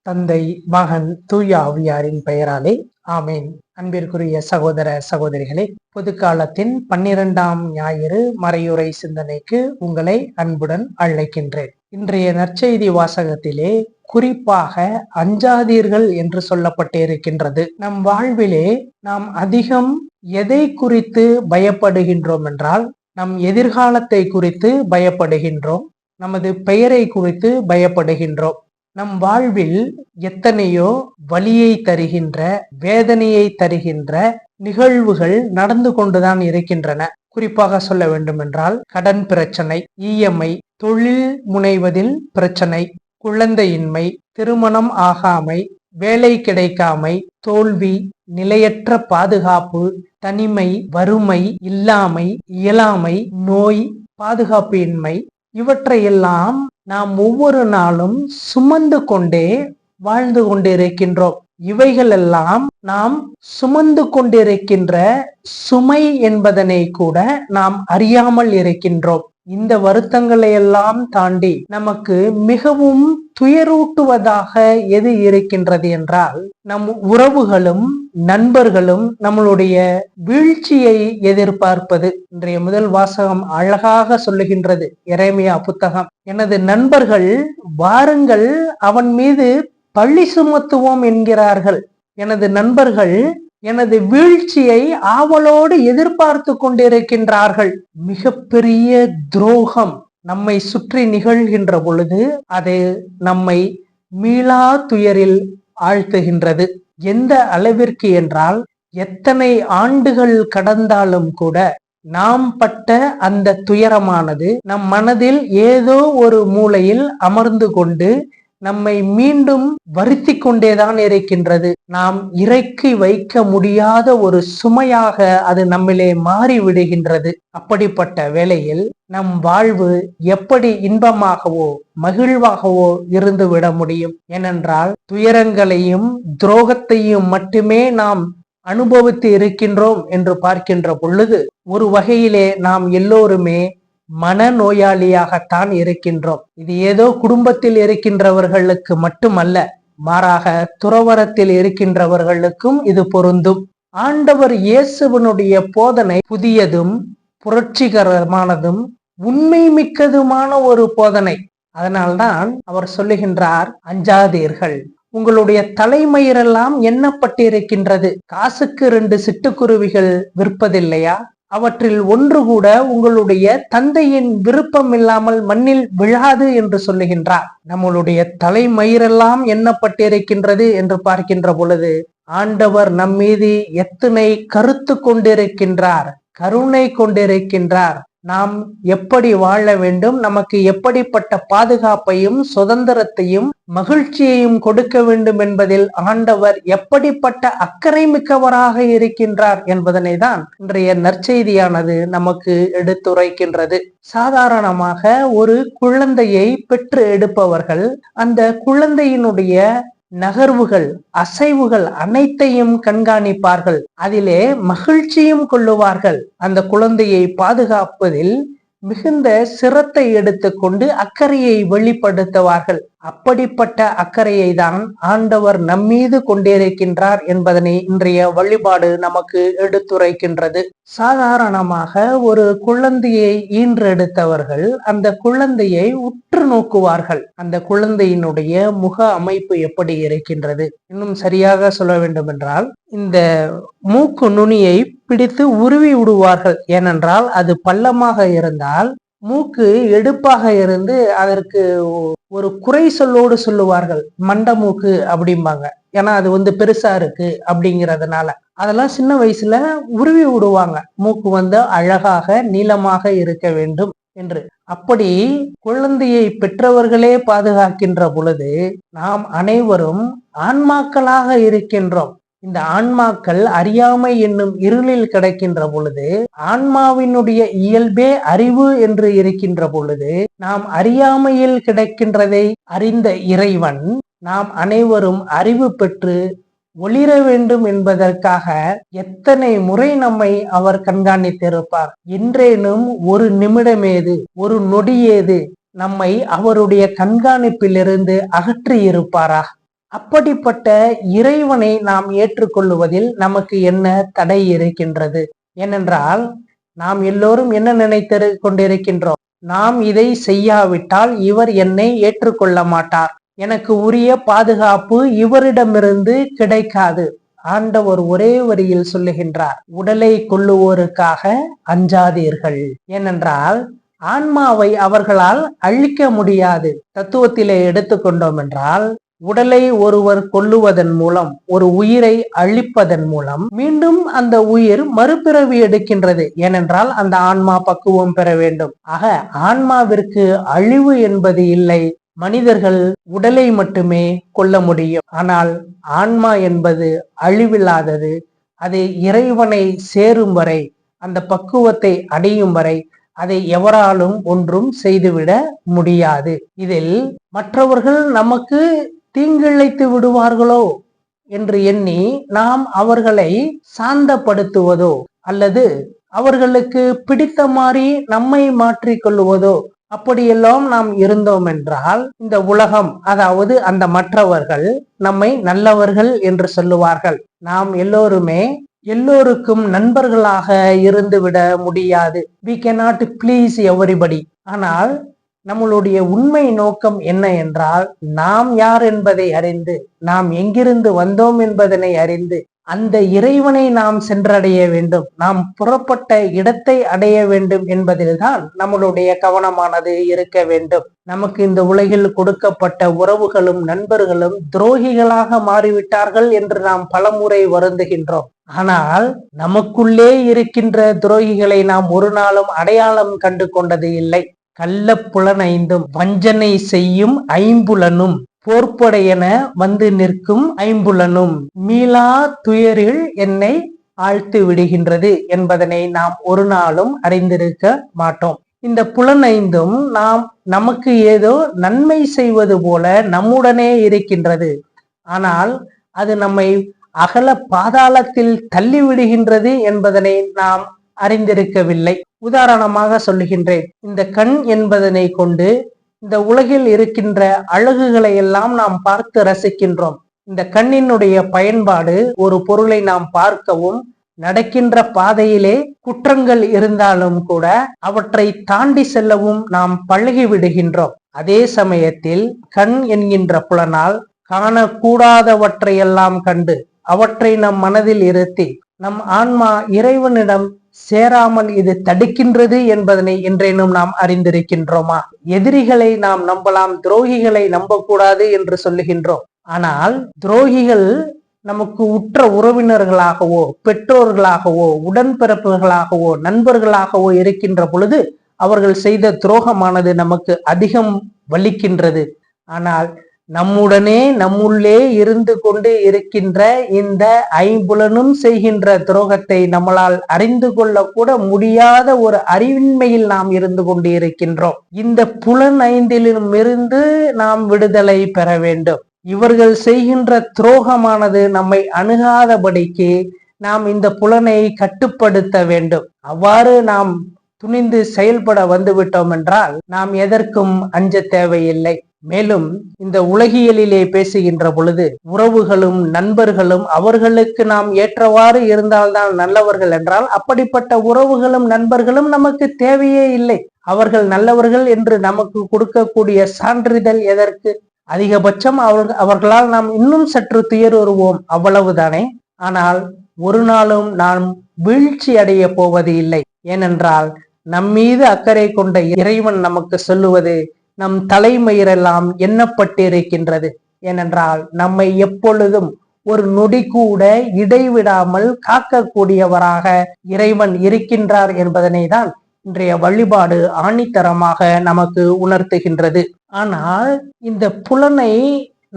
தந்தை, மகன், தூய ஆவியாரின் பெயராலே ஆமேன். அன்பிற்குரிய சகோதர சகோதரிகளே, பொதுக்காலத்தின் 12ஆம் ஞாயிறு மறையுறை சிந்தனைக்கு உங்களை அன்புடன் அழைக்கின்றேன். இன்றைய நற்செய்தி வாசகத்திலே குறிப்பாக அஞ்சாதீர்கள் என்று சொல்லப்பட்டிருக்கின்றது. நம் வாழ்விலே நாம் அதிகம் எதை குறித்து பயப்படுகின்றோம் என்றால், நம் எதிர்காலத்தை குறித்து பயப்படுகின்றோம், நமது பெயரை குறித்து பயப்படுகின்றோம். நம் வாழ்வில் எத்தனையோ வலியை தருகின்ற, வேதனையை தருகின்ற நிகழ்வுகள் நடந்து கொண்டுதான் இருக்கின்றன. குறிப்பாக சொல்ல வேண்டும் என்றால், கடன் பிரச்சனை, இஎம்ஐ, தொழில் முனைவதில் பிரச்சனை, குழந்தையின்மை, திருமணம் ஆகாமை, வேலை கிடைக்காமை, தோல்வி, நிலையற்ற பாதுகாப்பு, தனிமை, வறுமை, இல்லாமை, இயலாமை, நோய், பாதுகாப்பு இன்மை, இவற்றையெல்லாம் நாம் ஒவ்வொரு நாளும் சுமந்து கொண்டே வாழ்ந்து கொண்டிருக்கின்றோம். இவைகளெல்லாம் நாம் சுமந்து கொண்டிருக்கின்ற சுமை என்பதனை கூட நாம் அறியாமல் இருக்கின்றோம். இந்த வருத்தங்களை எல்லாம் தாண்டி நமக்கு மிகவும் துயரூட்டுவதாக எது இருக்கின்றது என்றால், நம் உறவுகளும் நண்பர்களும் நம்மளுடைய வீழ்ச்சியை எதிர்பார்ப்பது. இன்றைய முதல் வாசகம் அழகாக சொல்லுகின்றது. எரேமியா புத்தகம், எனது நண்பர்கள் வாருங்கள் அவன் மீது பழி சுமத்துவோம் என்கிறார்கள். எனது நண்பர்கள் எனது வீழ்ச்சியை ஆவலோடு எதிர்பார்த்து கொண்டிருக்கின்றார்கள். மிகப்பெரிய துரோகம் நம்மை சுற்றி நிகழ்கின்ற பொழுது அது நம்மை மீளா துயரில் ஆழ்த்துகின்றது. எந்த அளவிற்கு என்றால், எத்தனை ஆண்டுகள் கடந்தாலும் கூட நாம் பட்ட அந்த துயரமானது நம் மனதில் ஏதோ ஒரு மூலையில் அமர்ந்து கொண்டு நம்மை மீண்டும் வருத்தி கொண்டேதான் இருக்கின்றது. நாம் இறக்கி வைக்க முடியாத ஒரு சுமையாக அது நம்மிலே மாறி விடுகின்றது. அப்படிப்பட்ட வேளையில் நம் வாழ்வு எப்படி இன்பமாகவோ மகிழ்வாகவோ இருந்து விட முடியும்? ஏனென்றால் துயரங்களையும் துரோகத்தையும் மட்டுமே நாம் அனுபவித்து இருக்கின்றோம் என்று பார்க்கின்ற பொழுது, ஒரு வகையிலே நாம் எல்லோருமே மனநோயாளியாகத்தான் இருக்கின்றோம். இது ஏதோ குடும்பத்தில் இருக்கின்றவர்களுக்கு மட்டுமல்ல, மாறாக துறவரத்தில் இருக்கின்றவர்களுக்கும் இது பொருந்தும். ஆண்டவர் இயேசுவினுடைய போதனை புதியதும் புரட்சிகரமானதும் உண்மை மிக்கதுமான ஒரு போதனை. அதனால்தான் அவர் சொல்லுகின்றார், அஞ்சாதீர்கள். உங்களுடைய தலைமயிரெல்லாம் எண்ணப்பட்டிருக்கின்றது. காசுக்கு 2 சிட்டுக்குருவிகள் விற்பதில்லையா? அவற்றில் ஒன்று கூட உங்களுடைய தந்தையின் விருப்பம் இல்லாமல் மண்ணில் விழாது என்று சொல்லுகின்றார். நம்மளுடைய தலைமயிரெல்லாம் எண்ணப்பட்டிருக்கின்றது என்று பார்க்கின்ற பொழுது, ஆண்டவர் நம்மீது எத்தனை கருத்து கொண்டிருக்கின்றார், கருணை கொண்டிருக்கின்றார். நாம் எப்படி வாழ வேண்டும், நமக்கு எப்படிப்பட்ட பாதுகாப்பையும் சுதந்திரத்தையும் மகிழ்ச்சியையும் கொடுக்க வேண்டும் என்பதில் ஆண்டவர் எப்படிப்பட்ட அக்கறை மிக்கவராக இருக்கின்றார் என்பதனை தான் இன்றைய நற்செய்தியானது நமக்கு எடுத்துரைக்கின்றது. சாதாரணமாக ஒரு குழந்தையை பெற்று எடுப்பவர்கள் அந்த குழந்தையினுடைய நகர்வுகள், அசைவுகள் அனைத்தையும் கண்காணிப்பார்கள். அதிலே மகிழ்ச்சியும் கொள்ளுவார்கள். அந்த குழந்தையை பாதுகாப்பதில் மிகுந்த சிரத்தை எடுத்துக்கொண்டு அக்கறையை வெளிப்படுத்துவார்கள். அப்படிப்பட்ட அக்கறையை தான் ஆண்டவர் நம்மீது கொண்டிருக்கின்றார் என்பதனை இன்றைய வழிபாடு நமக்கு எடுத்துரைக்கின்றது. சாதாரணமாக ஒரு குழந்தையை ஈன்றெடுத்தவர்கள் அந்த குழந்தையை உற்று நோக்குவார்கள். அந்த குழந்தையினுடைய முக அமைப்பு எப்படி இருக்கின்றது? இன்னும் சரியாக சொல்ல வேண்டும் என்றால், இந்த மூக்கு நுனியை பிடித்து உருவி விடுவார்கள். ஏனென்றால் அது பள்ளமாக இருந்தால் மூக்கு எடுப்பாக இருந்து அதற்கு ஒரு குறை சொல்லோடு சொல்லுவார்கள், மண்டமூக்கு அப்படிம்பாங்க. ஏன்னா அது பெருசா இருக்கு அப்படிங்கிறதுனால அதெல்லாம் சின்ன வயசுல உருவி விடுவாங்க. மூக்கு அழகாக நீளமாக இருக்க வேண்டும் என்று. அப்படி குழந்தையை பெற்றவர்களே பாதுகாக்கின்ற பொழுது நாம் அனைவரும் ஆன்மாக்களாக இருக்கின்றோம். இந்த ஆன்மாக்கள் அறியாமை என்னும் இருளில் கிடக்கின்ற பொழுது, ஆன்மாவினுடைய இயல்பே அறிவு என்று இருக்கின்ற பொழுது, நாம் அறியாமையில் கிடக்கின்றதை அறிந்த இறைவன் நாம் அனைவரும் அறிவு பெற்று ஒளிர வேண்டும் என்பதற்காக எத்தனை முறை நம்மை அவர் கண்காணித்திருப்பார். என்றேனும் ஒரு நிமிடமேது, ஒரு நொடியேது நம்மை அவருடைய கண்காணிப்பிலிருந்து அகற்றி இருப்பாரா? அப்படிப்பட்ட இறைவனை நாம் ஏற்றுக்கொள்ளுவதில் நமக்கு என்ன தடை இருக்கின்றது? ஏனென்றால் நாம் எல்லோரும் என்ன நினைத்து கொண்டிருக்கின்றோம்? நாம் இதை செய்யாவிட்டால் இவர் என்னை ஏற்றுக்கொள்ள மாட்டார், எனக்கு உரிய பாதுகாப்பு இவரிடமிருந்து கிடைக்காது. ஆண்டவர் ஒரே வரியில் சொல்லுகின்றார், உடலை கொள்ளுவோருக்காக அஞ்சாதீர்கள். ஏனென்றால் ஆன்மாவை அவர்களால் அழிக்க முடியாது. தத்துவத்திலே எடுத்துக்கொண்டோம் என்றால், உடலை ஒருவர் கொல்லுவதன் மூலம், ஒரு உயிரை அழிப்பதன் மூலம் மீண்டும் அந்த உயிர் மறுபிறவி எடுக்கின்றது. ஏனென்றால் அந்த ஆன்மா பக்குவம் பெற வேண்டும். ஆக ஆன்மாவிற்கு அழிவு என்பது இல்லை. மனிதர்கள் உடலை மட்டுமே கொல்ல முடியும். ஆனால் ஆன்மா என்பது அழிவில்லாதது. அது இறைவனை சேரும் வரை, அந்த பக்குவத்தை அடையும் வரை அதை எவராலும் ஒன்றும் செய்துவிட முடியாது. இதில் மற்றவர்கள் நமக்கு தீங்கிழைத்து விடுவார்களோ என்று எண்ணி நாம் அவர்களை சாந்தப்படுத்துவதோ அல்லது அவர்களுக்கு பிடித்த மாதிரி நம்மை மாற்றிக்கொள்வதோ அப்படியெல்லாம் நாம் இருந்தோம் என்றால், இந்த உலகம், அதாவது அந்த மற்றவர்கள் நம்மை நல்லவர்கள் என்று சொல்லுவார்கள். நாம் எல்லோருக்கும் நண்பர்களாக இருந்துவிட முடியாது. We cannot please everybody. ஆனால் நம்மளுடைய உண்மை நோக்கம் என்ன என்றால், நாம் யார் என்பதை அறிந்து, நாம் எங்கிருந்து வந்தோம் என்பதனை அறிந்து, அந்த இறைவனை நாம் சென்றடைய வேண்டும், நாம் புறப்பட்ட இடத்தை அடைய வேண்டும் என்பதில்தான் நம்மளுடைய கவனமானது இருக்க வேண்டும். நமக்கு இந்த உலகில் கொடுக்கப்பட்ட உறவுகளும் நண்பர்களும் துரோகிகளாக மாறிவிட்டார்கள் என்று நாம் பலமுறை வருந்துகின்றோம். ஆனால் நமக்குள்ளே இருக்கின்ற துரோகிகளை நாம் ஒரு நாளும் அடையாளம் கண்டு கொண்டது இல்லை. கள்ள புலனைந்தும் வஞ்சனை செய்யும் ஐம்புலனும் போர்ப்படையென வந்து நிற்கும் ஐம்புலனும் மீளா துயரில் என்னை ஆழ்த்து விடுகின்றது என்பதனை நாம் ஒரு நாளும் அறிந்திருக்க மாட்டோம். இந்த புலனைந்தும் நமக்கு ஏதோ நன்மை செய்வது போல நம்முடனே இருக்கின்றது. ஆனால் அது நம்மை அகல பாதாளத்தில் தள்ளிவிடுகின்றது என்பதனை நாம் அறிந்திருக்கவில்லை. உதாரணமாக சொல்லுகின்றேன். இந்த கண் என்பதனை கொண்டு இந்த உலகில் இருக்கின்ற அழகுகளை எல்லாம் நாம் பார்த்து ரசிக்கின்றோம். இந்த கண்ணினுடைய பயன்பாடு, ஒரு பொருளை நாம் பார்க்கவும், நடக்கின்ற பாதையிலே குற்றங்கள் இருந்தாலும் கூட அவற்றை தாண்டி செல்லவும் நாம் பழகி விடுகின்றோம். அதே சமயத்தில் கண் என்கின்ற புலனால் காணக்கூடாதவற்றையெல்லாம் கண்டு அவற்றை நம் மனதில் இருத்தி நம் ஆன்மா இறைவனிடம் சேராமல் இது தடுக்கின்றது என்பதனை என்றேனும் நாம் அறிந்திருக்கின்றோமா? எதிரிகளை நாம் நம்பலாம், துரோகிகளை நம்பக்கூடாது என்று சொல்லுகின்றோம். ஆனால் துரோகிகள் நமக்கு உற்ற உறவினர்களாகவோ, பெற்றோர்களாகவோ, உடன்பிறப்புகளாகவோ, நண்பர்களாகவோ இருக்கின்ற பொழுது அவர்கள் செய்த துரோகமானது நமக்கு அதிகம் வலிக்கின்றது. ஆனால் நம்முள்ளே இருந்து கொண்டு இருக்கின்ற இந்த ஐம்புலனும் செய்கின்ற துரோகத்தை நம்மளால் அறிந்து கொள்ள கூட முடியாத ஒரு அறிவின்மையில் நாம் இருந்து கொண்டு இருக்கின்றோம். இந்த புலன் ஐந்திலும் இருந்து நாம் விடுதலை பெற வேண்டும். இவர்கள் செய்கின்ற துரோகமானது நம்மை அணுகாதபடிக்கு நாம் இந்த புலனை கட்டுப்படுத்த வேண்டும். அவ்வாறு நாம் துணிந்து செயல்பட வந்துவிட்டோம் என்றால் நாம் எதற்கும் அஞ்ச தேவையில்லை. மேலும் இந்த உலகியலிலே பேசுகின்ற பொழுது உறவுகளும் நண்பர்களும் அவர்களுக்கு நாம் ஏற்றவாறு இருந்தால்தான் நல்லவர்கள் என்றால், அப்படிப்பட்ட உறவுகளும் நண்பர்களும் நமக்கு தேவையே இல்லை. அவர்கள் நல்லவர்கள் என்று நமக்கு கொடுக்கக்கூடிய சான்றிதழ் எதற்கு? அதிகபட்சம் அவர்களால் நாம் இன்னும் சற்று துயருவோம், அவ்வளவுதானே. ஆனால் ஒரு நாளும் நாம் வீழ்ச்சி அடைய போவது இல்லை. ஏனென்றால் நம்மீது அக்கறை கொண்ட இறைவன் நமக்கு சொல்லுவது, நம் தலைமயிரெல்லாம் எண்ணப்பட்டிருக்கின்றது. ஏனென்றால் நம்மை எப்பொழுதும் ஒரு நொடி கூட இடைவிடாமல் காக்கக்கூடியவராக இறைவன் இருக்கின்றார் என்பதனை தான் இன்றைய வழிபாடு ஆணித்தரமாக நமக்கு உணர்த்துகின்றது. ஆனால் இந்த புலனை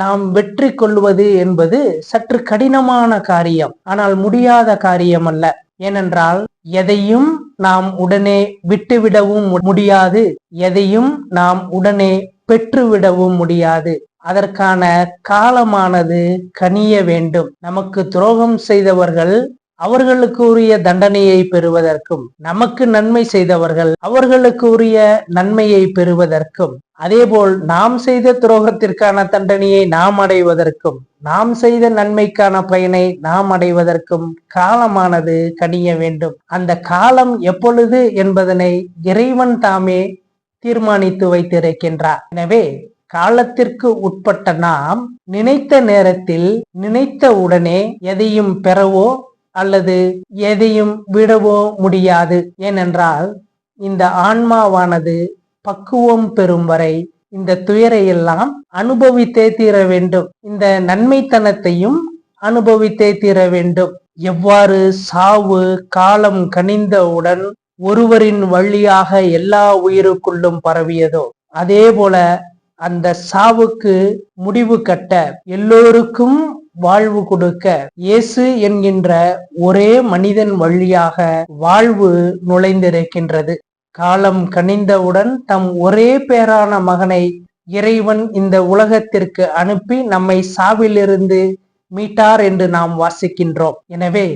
நாம் வெற்றி கொள்வது என்பது சற்று கடினமான காரியம், ஆனால் முடியாத காரியம் அல்ல. ஏனென்றால் எதையும் நாம் உடனே விட்டுவிடவும் முடியாது, எதையும் நாம் உடனே பெற்றுவிடவும் முடியாது. அதற்கான காலமானது கனிய வேண்டும். நமக்கு துரோகம் செய்தவர்கள் அவர்களுக்கு உரிய தண்டனையை பெறுவதற்கும், நமக்கு நன்மை செய்தவர்கள் அவர்களுக்கு உரிய நன்மையை பெறுவதற்கும், அதேபோல் நாம் செய்த துரோகத்திற்கான தண்டனையை நாம் அடைவதற்கும், நாம் செய்த நன்மைக்கான பயனை நாம் அடைவதற்கும் காலமானது கனிய வேண்டும். அந்த காலம் எப்பொழுது என்பதனை இறைவன் தாமே தீர்மானித்து வைத்திருக்கின்றார். எனவே காலத்திற்கு உட்பட்ட நாம் நினைத்த நேரத்தில் நினைத்த உடனே எதையும் பெறவோ அல்லது எதையும் விடவோ முடியாது. ஏனென்றால் இந்த ஆன்மாவானது பக்குவம் பெறும் வரை இந்த துயரை எல்லாம் அனுபவித்தே தீர வேண்டும். இந்த நன்மைத்தனத்தையும் அனுபவித்தே தீர வேண்டும். எவ்வாறு சாவு காலம் கனிந்தவுடன் ஒருவரின் வழியாக எல்லா உயிருக்குள்ளும் பரவியதோ, அதே போல அந்த சாவுக்கு முடிவு கட்ட, எல்லோருக்கும் வாழ்வு கொடுக்க இயேசு என்கின்ற ஒரே மனிதன் வழியாக வாழ்வு நுழைந்திருக்கின்றது. காலம் கனிந்தவுடன் தம் ஒரே பேரான மகனை இறைவன் இந்த உலகத்திற்கு அனுப்பி நம்மை சாவிலிருந்து மீட்டார் என்று நாம் வாசிக்கின்றோம். எனவே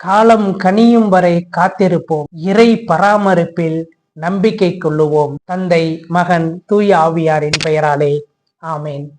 காலம் கனியும் வரை காத்திருப்போம். இறை பராமரிப்பில் நம்பிக்கை கொள்ளுவோம். தந்தை, மகன், தூய ஆவியாரின் பெயராலே ஆமேன்.